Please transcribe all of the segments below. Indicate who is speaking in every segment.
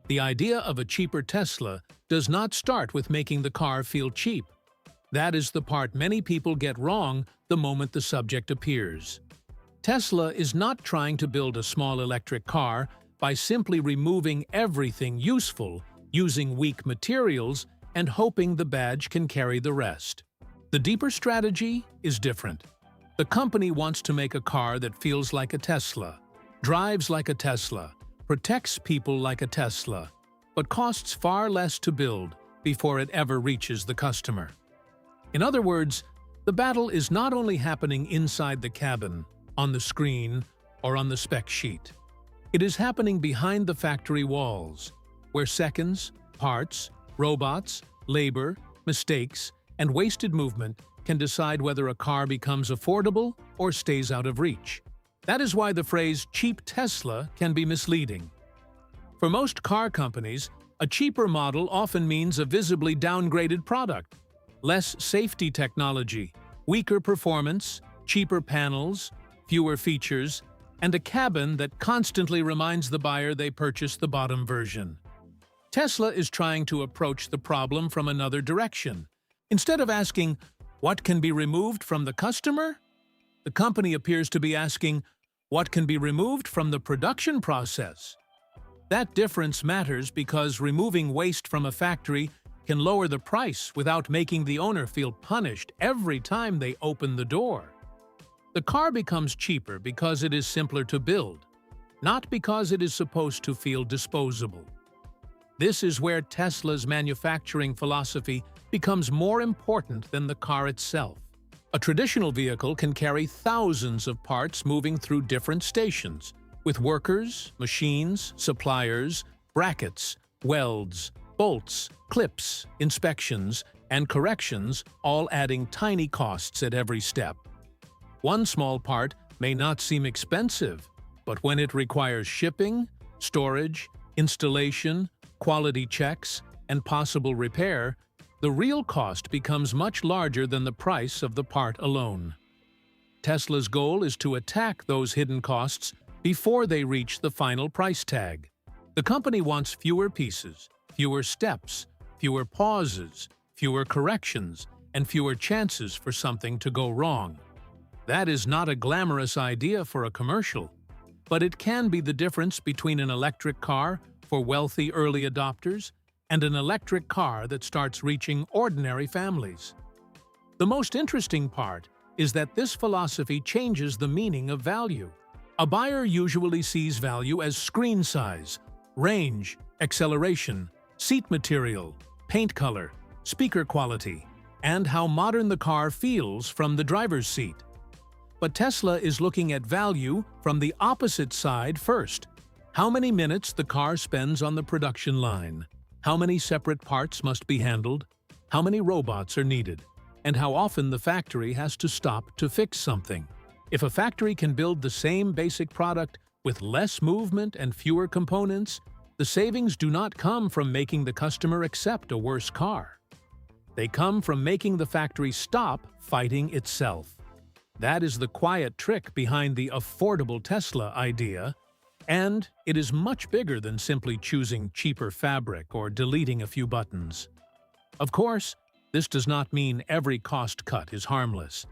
Speaker 1: The idea of a cheaper Tesla does not start with making the car feel cheap. That is the part many people get wrong the moment the subject appears. Tesla is not trying to build a small electric car by simply removing everything useful, using weak materials, and hoping the badge can carry the rest. The deeper strategy is different. The company wants to make a car that feels like a Tesla, drives like a Tesla, protects people like a Tesla, but costs far less to build before it ever reaches the customer. In other words, the battle is not only happening inside the cabin, on the screen, or on the spec sheet. It is happening behind the factory walls, where seconds, parts, robots, labor, mistakes, and wasted movement can decide whether a car becomes affordable or stays out of reach. That is why the phrase cheap Tesla can be misleading. For most car companies, a cheaper model often means a visibly downgraded product. Less safety technology, weaker performance, cheaper panels, fewer features, and a cabin that constantly reminds the buyer they purchased the bottom version. Tesla is trying to approach the problem from another direction. Instead of asking, "What can be removed from the customer?" the company appears to be asking, "What can be removed from the production process?" That difference matters because removing waste from a factory can lower the price without making the owner feel punished every time they open the door. The car becomes cheaper because it is simpler to build, not because it is supposed to feel disposable. This is where Tesla's manufacturing philosophy becomes more important than the car itself. A traditional vehicle can carry thousands of parts moving through different stations, with workers, machines, suppliers, brackets, welds, bolts, clips, inspections, and corrections, all adding tiny costs at every step. One small part may not seem expensive, but when it requires shipping, storage, installation, quality checks, and possible repair, the real cost becomes much larger than the price of the part alone. Tesla's goal is to attack those hidden costs before they reach the final price tag. The company wants fewer pieces, fewer steps, fewer pauses, fewer corrections, and fewer chances for something to go wrong. That is not a glamorous idea for a commercial, but it can be the difference between an electric car for wealthy early adopters and an electric car that starts reaching ordinary families. The most interesting part is that this philosophy changes the meaning of value. A buyer usually sees value as screen size, range, acceleration, seat material, paint color, speaker quality, and how modern the car feels from the driver's seat. But Tesla is looking at value from the opposite side first. How many minutes the car spends on the production line, how many separate parts must be handled, how many robots are needed, and how often the factory has to stop to fix something. If a factory can build the same basic product with less movement and fewer components, the savings do not come from making the customer accept a worse car. They come from making the factory stop fighting itself. That is the quiet trick behind the affordable Tesla idea, and it is much bigger than simply choosing cheaper fabric or deleting a few buttons. Of course, this does not mean every cost cut is harmless.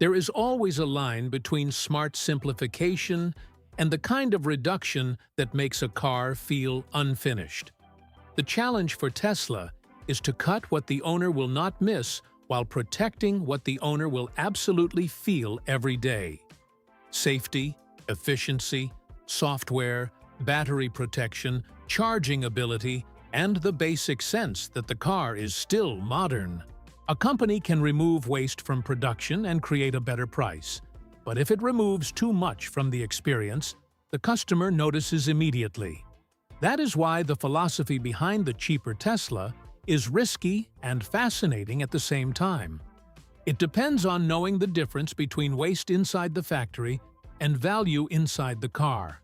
Speaker 1: There is always a line between smart simplification and the kind of reduction that makes a car feel unfinished. The challenge for Tesla is to cut what the owner will not miss while protecting what the owner will absolutely feel every day. Safety, efficiency, software, battery protection, charging ability, and the basic sense that the car is still modern. A company can remove waste from production and create a better price, but if it removes too much from the experience, the customer notices immediately. That is why the philosophy behind the cheaper Tesla is risky and fascinating at the same time. It depends on knowing the difference between waste inside the factory and value inside the car.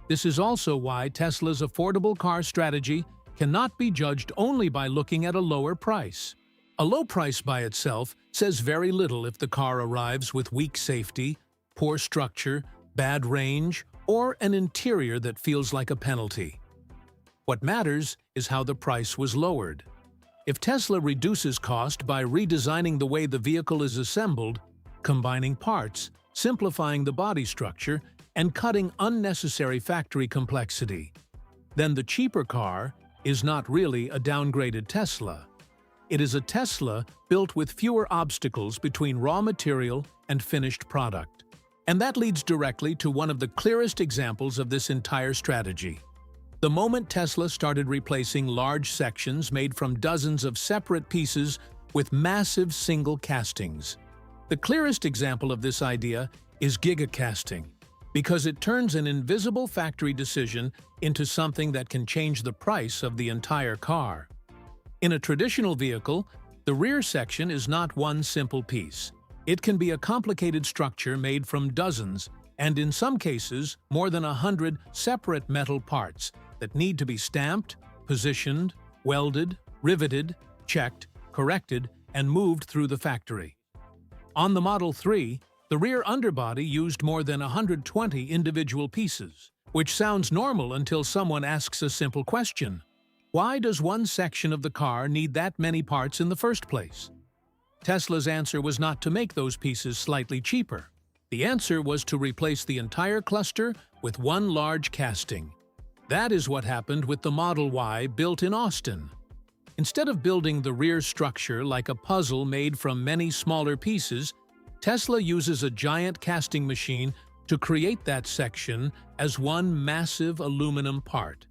Speaker 1: This is also why Tesla's affordable car strategy cannot be judged only by looking at a lower price. A low price by itself says very little if the car arrives with weak safety, poor structure, bad range, or an interior that feels like a penalty. What matters is how the price was lowered. If Tesla reduces cost by redesigning the way the vehicle is assembled, combining parts, simplifying the body structure, and cutting unnecessary factory complexity, then the cheaper car is not really a downgraded Tesla. It is a Tesla built with fewer obstacles between raw material and finished product. And that leads directly to one of the clearest examples of this entire strategy. The moment Tesla started replacing large sections made from dozens of separate pieces with massive single castings. The clearest example of this idea is gigacasting, because it turns an invisible factory decision into something that can change the price of the entire car. In a traditional vehicle, the rear section is not one simple piece. It can be a complicated structure made from dozens, and in some cases, more than 100 separate metal parts that need to be stamped, positioned, welded, riveted, checked, corrected, and moved through the factory. On the Model 3, the rear underbody used more than 120 individual pieces, which sounds normal until someone asks a simple question. Why does one section of the car need that many parts in the first place? Tesla's answer was not to make those pieces slightly cheaper. The answer was to replace the entire cluster with one large casting. That is what happened with the Model Y built in Austin. Instead of building the rear structure like a puzzle made from many smaller pieces, Tesla uses a giant casting machine to create that section as one massive aluminum part.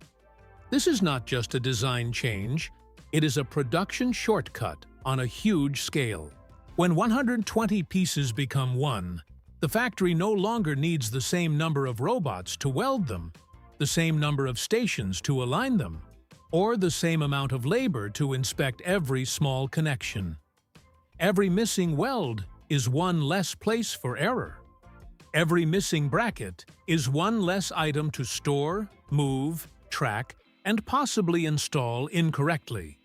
Speaker 1: This is not just a design change, it is a production shortcut on a huge scale. When 120 pieces become one, the factory no longer needs the same number of robots to weld them, the same number of stations to align them, or the same amount of labor to inspect every small connection. Every missing weld is one less place for error. Every missing bracket is one less item to store, move, track, and possibly install incorrectly.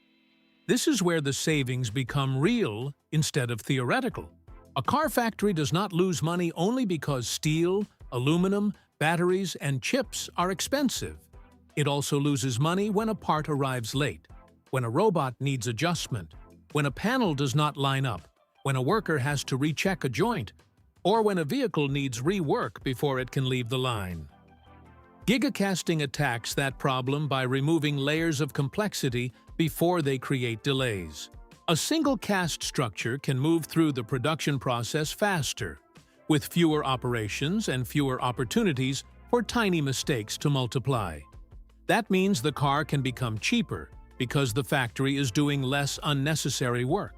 Speaker 1: This is where the savings become real instead of theoretical. A car factory does not lose money only because steel, aluminum, batteries, and chips are expensive. It also loses money when a part arrives late, when a robot needs adjustment, when a panel does not line up, when a worker has to recheck a joint, or when a vehicle needs rework before it can leave the line. Gigacasting attacks that problem by removing layers of complexity before they create delays. A single cast structure can move through the production process faster, with fewer operations and fewer opportunities for tiny mistakes to multiply. That means the car can become cheaper because the factory is doing less unnecessary work.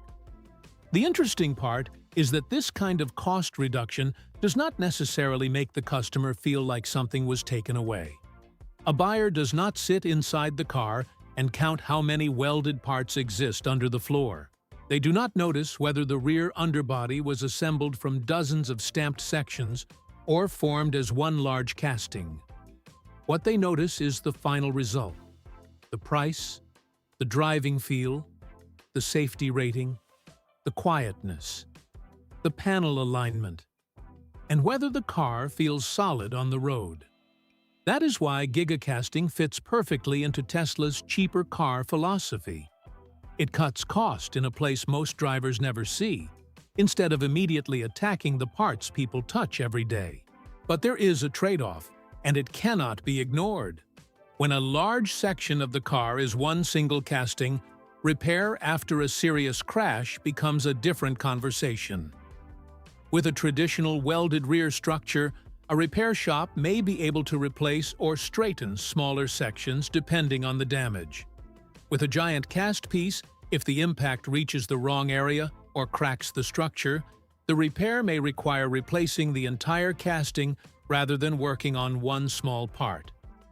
Speaker 1: The interesting part is that this kind of cost reduction does not necessarily make the customer feel like something was taken away. A buyer does not sit inside the car and count how many welded parts exist under the floor. They do not notice whether the rear underbody was assembled from dozens of stamped sections or formed as one large casting. What they notice is the final result: the price, the driving feel, the safety rating, the quietness, the panel alignment, and whether the car feels solid on the road. That is why gigacasting fits perfectly into Tesla's cheaper car philosophy. It cuts cost in a place most drivers never see, instead of immediately attacking the parts people touch every day. But there is a trade-off, and it cannot be ignored. When a large section of the car is one single casting, repair after a serious crash becomes a different conversation. With a traditional welded rear structure, a repair shop may be able to replace or straighten smaller sections depending on the damage. With a giant cast piece, if the impact reaches the wrong area or cracks the structure, the repair may require replacing the entire casting rather than working on one small part.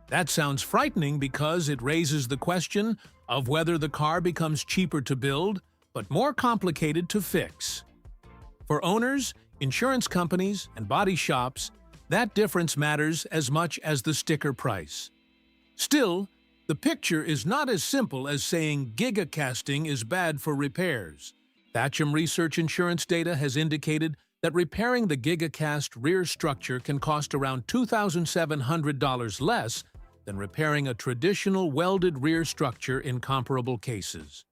Speaker 1: That sounds frightening because it raises the question of whether the car becomes cheaper to build, but more complicated to fix. For owners, insurance companies, and body shops, that difference matters as much as the sticker price. Still, the picture is not as simple as saying gigacasting is bad for repairs. Thatcham Research insurance data has indicated that repairing the Gigacast rear structure can cost around $2,700 less than repairing a traditional welded rear structure in comparable cases.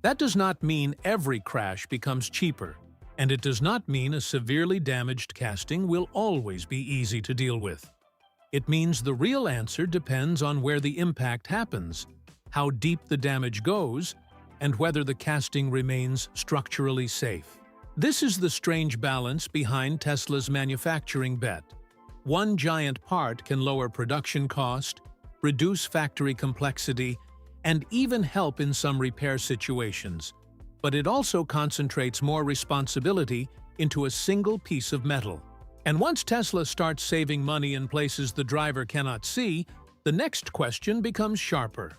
Speaker 1: That does not mean every crash becomes cheaper, and it does not mean a severely damaged casting will always be easy to deal with. It means the real answer depends on where the impact happens, how deep the damage goes, and whether the casting remains structurally safe. This is the strange balance behind Tesla's manufacturing bet. One giant part can lower production cost, reduce factory complexity, and even help in some repair situations, but it also concentrates more responsibility into a single piece of metal. And once Tesla starts saving money in places the driver cannot see, the next question becomes sharper.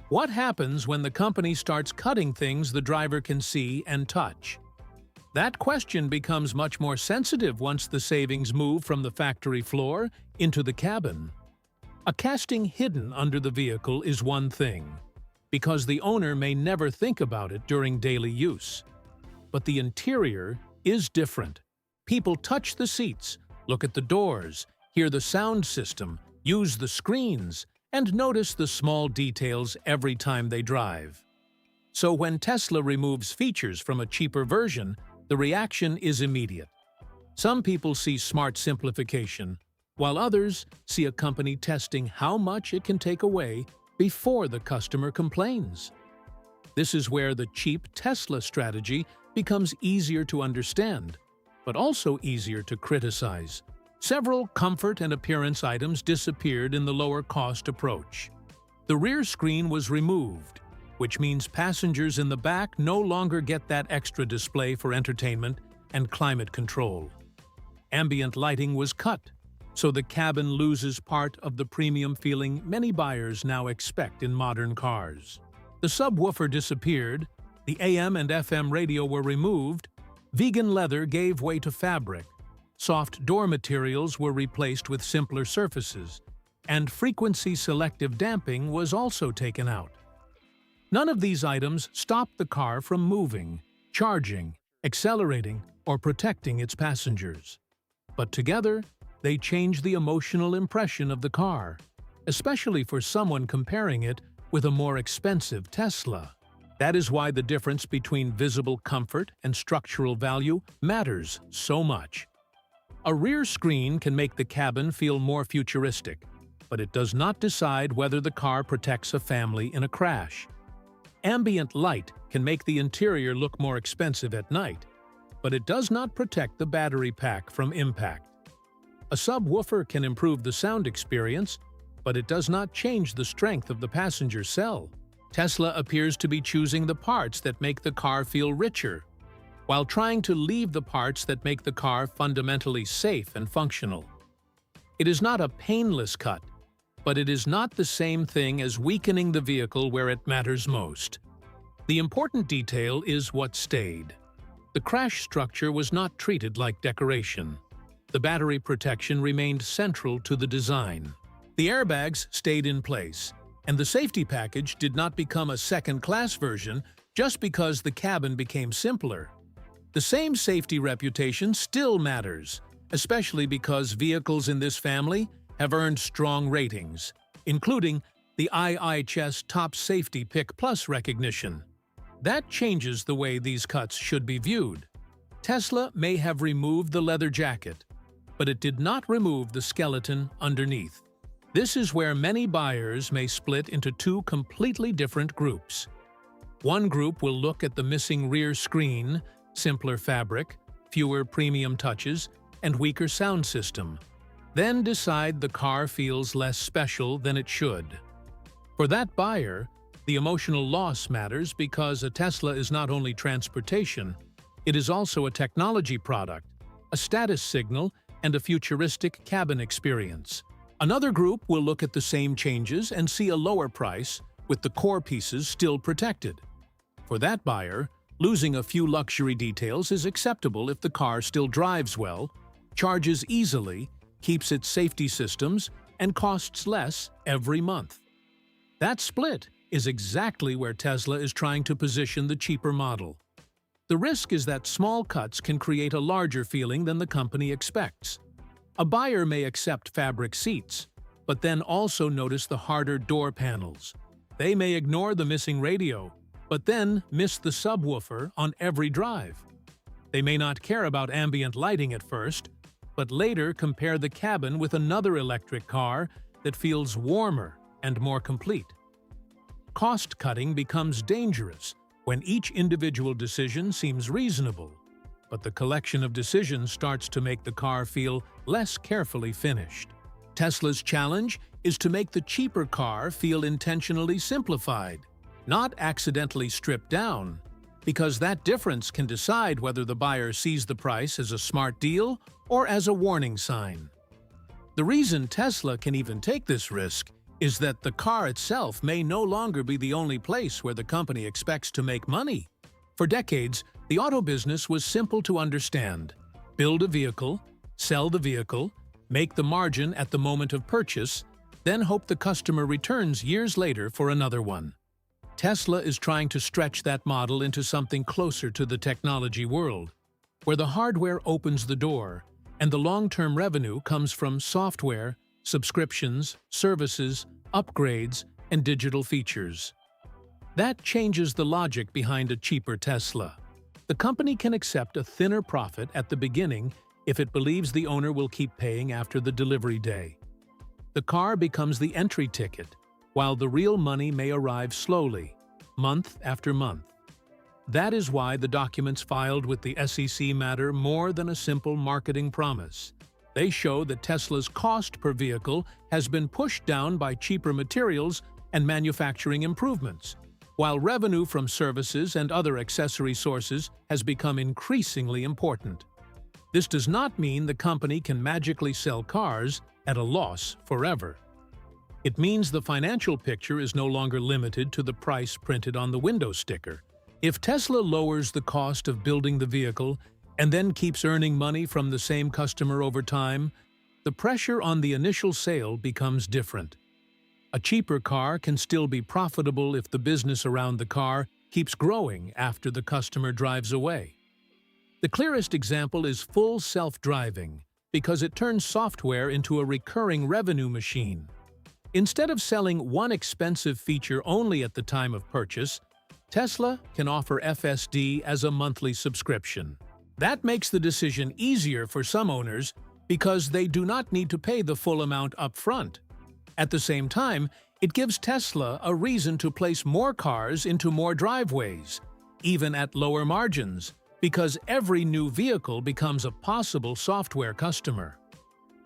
Speaker 1: What happens when the company starts cutting things the driver can see and touch? That question becomes much more sensitive once the savings move from the factory floor into the cabin. A casting hidden under the vehicle is one thing, because the owner may never think about it during daily use. But the interior is different. People touch the seats, look at the doors, hear the sound system, use the screens, and notice the small details every time they drive. So when Tesla removes features from a cheaper version, the reaction is immediate. Some people see smart simplification, while others see a company testing how much it can take away before the customer complains. This is where the cheap Tesla strategy becomes easier to understand, but also easier to criticize. Several comfort and appearance items disappeared in the lower-cost approach. The rear screen was removed, which means passengers in the back no longer get that extra display for entertainment and climate control. Ambient lighting was cut, so the cabin loses part of the premium feeling many buyers now expect in modern cars. The subwoofer disappeared, the AM and FM radio were removed, vegan leather gave way to fabric, soft door materials were replaced with simpler surfaces, and frequency-selective damping was also taken out. None of these items stopped the car from moving, charging, accelerating, or protecting its passengers. But together, they change the emotional impression of the car, especially for someone comparing it with a more expensive Tesla. That is why the difference between visible comfort and structural value matters so much. A rear screen can make the cabin feel more futuristic, but it does not decide whether the car protects a family in a crash. Ambient light can make the interior look more expensive at night, but it does not protect the battery pack from impact. A subwoofer can improve the sound experience, but it does not change the strength of the passenger cell. Tesla appears to be choosing the parts that make the car feel richer, while trying to leave the parts that make the car fundamentally safe and functional. It is not a painless cut, but it is not the same thing as weakening the vehicle where it matters most. The important detail is what stayed. The crash structure was not treated like decoration. The battery protection remained central to the design. The airbags stayed in place, and the safety package did not become a second-class version just because the cabin became simpler. The same safety reputation still matters, especially because vehicles in this family have earned strong ratings, including the IIHS Top Safety Pick Plus recognition. That changes the way these cuts should be viewed. Tesla may have removed the leather jacket, but it did not remove the skeleton underneath. This is where many buyers may split into two completely different groups. One group will look at the missing rear screen, simpler fabric, fewer premium touches, and weaker sound system, then decide the car feels less special than it should. For that buyer, the emotional loss matters because a Tesla is not only transportation, it is also a technology product, a status signal, and a futuristic cabin experience. Another group will look at the same changes and see a lower price, with the core pieces still protected. For that buyer, losing a few luxury details is acceptable if the car still drives well, charges easily, keeps its safety systems, and costs less every month. That split is exactly where Tesla is trying to position the cheaper model. The risk is that small cuts can create a larger feeling than the company expects. A buyer may accept fabric seats, but then also notice the harder door panels. They may ignore the missing radio, but then miss the subwoofer on every drive. They may not care about ambient lighting at first, but later compare the cabin with another electric car that feels warmer and more complete. Cost-cutting becomes dangerous when each individual decision seems reasonable, but the collection of decisions starts to make the car feel less carefully finished. Tesla's challenge is to make the cheaper car feel intentionally simplified, not accidentally stripped down, because that difference can decide whether the buyer sees the price as a smart deal or as a warning sign. The reason Tesla can even take this risk is that the car itself may no longer be the only place where the company expects to make money. For decades, the auto business was simple to understand. Build a vehicle, sell the vehicle, make the margin at the moment of purchase, then hope the customer returns years later for another one. Tesla is trying to stretch that model into something closer to the technology world, where the hardware opens the door and the long-term revenue comes from software, subscriptions, services, upgrades, and digital features. That changes the logic behind a cheaper Tesla. The company can accept a thinner profit at the beginning if it believes the owner will keep paying after the delivery day. The car becomes the entry ticket, while the real money may arrive slowly, month after month. That is why the documents filed with the SEC matter more than a simple marketing promise. They show that Tesla's cost per vehicle has been pushed down by cheaper materials and manufacturing improvements, while revenue from services and other accessory sources has become increasingly important. This does not mean the company can magically sell cars at a loss forever. It means the financial picture is no longer limited to the price printed on the window sticker. If Tesla lowers the cost of building the vehicle and then keeps earning money from the same customer over time, the pressure on the initial sale becomes different. A cheaper car can still be profitable if the business around the car keeps growing after the customer drives away. The clearest example is full self-driving, because it turns software into a recurring revenue machine. Instead of selling one expensive feature only at the time of purchase, Tesla can offer FSD as a monthly subscription. That makes the decision easier for some owners because they do not need to pay the full amount up front. At the same time, it gives Tesla a reason to place more cars into more driveways, even at lower margins, because every new vehicle becomes a possible software customer.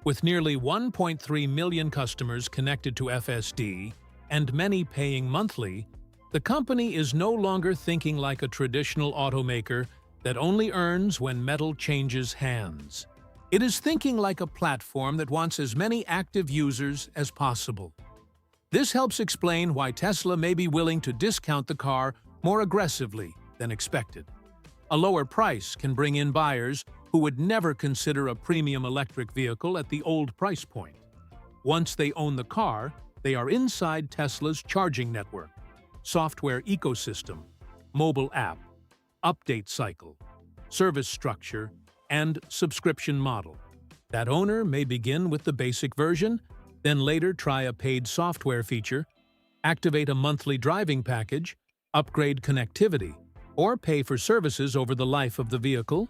Speaker 1: With nearly 1.3 million customers connected to FSD and many paying monthly, the company is no longer thinking like a traditional automaker that only earns when metal changes hands. It is thinking like a platform that wants as many active users as possible. This helps explain why Tesla may be willing to discount the car more aggressively than expected. A lower price can bring in buyers who would never consider a premium electric vehicle at the old price point. Once they own the car, they are inside Tesla's charging network, software ecosystem, mobile app, update cycle, service structure, and subscription model. That owner may begin with the basic version, then later try a paid software feature, activate a monthly driving package, upgrade connectivity, or pay for services over the life of the vehicle.